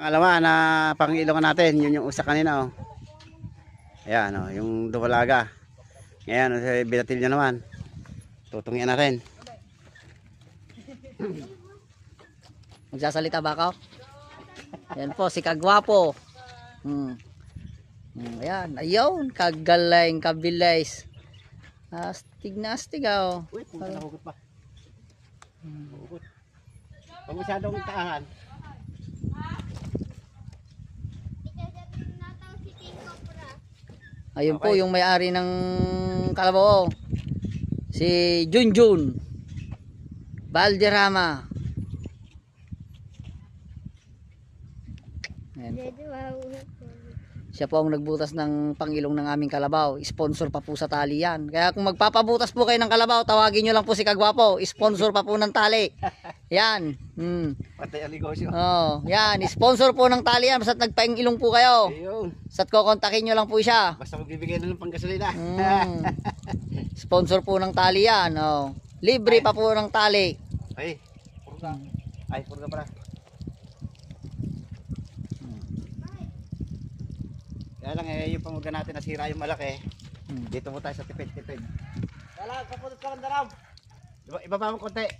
Pangalawa na pangilongan natin, yun yung usa kanina oh. Ayan oh, yung dumalaga. Ngayon, binatil niya naman. Tutungin natin. Magsasalita ba ako? Ayan po, si Kagwapo. Ayan, ayun, kagaling, kabilis. Astig na astig oh. Uy, kung nahugot pa. Hugot. Pag masyadong taahan. Ayun po Okay. yung may-ari ng Kalabaw. Si Junjun Valderrama. Ayan po. Siya po ang nagbutas ng pangilong ng aming kalabaw. Sponsor pa po sa tali yan. Kaya kung magpapabutas po kayo ng kalabaw, tawagin nyo lang po si Kagwapo. Sponsor pa po ng tali. Yan. Patay ang negosyo. Oh, yan. Sponsor po ng tali yan. Basta't nagpaingilong po kayo. Ayun. Basta't kukontakin nyo lang po siya. Basta magbibigay na ng panggasolina. Sponsor po ng tali yan. Oh. Libre pa po ng tali. Ay, purga. Ay, purga pala. Kaya lang yung pamurga natin nasira yung malaki. Dito mo tayo sa tipid-tipid. Dalag, papunod ka lang dalag. Ibaba mo konti.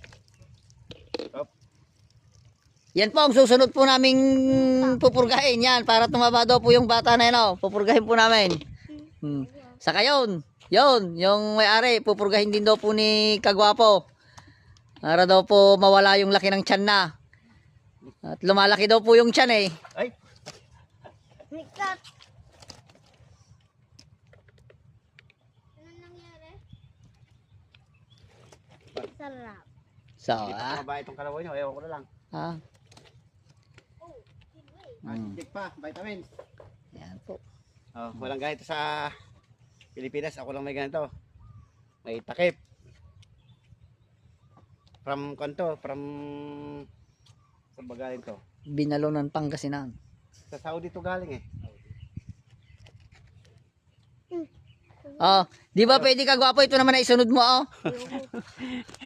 Op. Yan po ang susunod po naming pupurgahin yan para tumaba daw po yung bata na yun. Oh. Pupurgahin po namin. Saka yun, yung may-ari, pupurgahin din daw po ni Kagwapo. Para daw po mawala yung laki ng tiyan na. At lumalaki daw po yung tiyan eh. Ay, Sarap. So, ba itong kalabaw nyo? Ewan ko na lang. Check pa, vitamins. Yan po. Oh, walang ganito sa Pilipinas. Ako lang may ganito. May takip. From kanto, from saan ba galing to? Binalonan Pangasinan. Sa Saudi to galing eh. Oh, di ba pwede Kagwapo ito naman na isunod mo oh?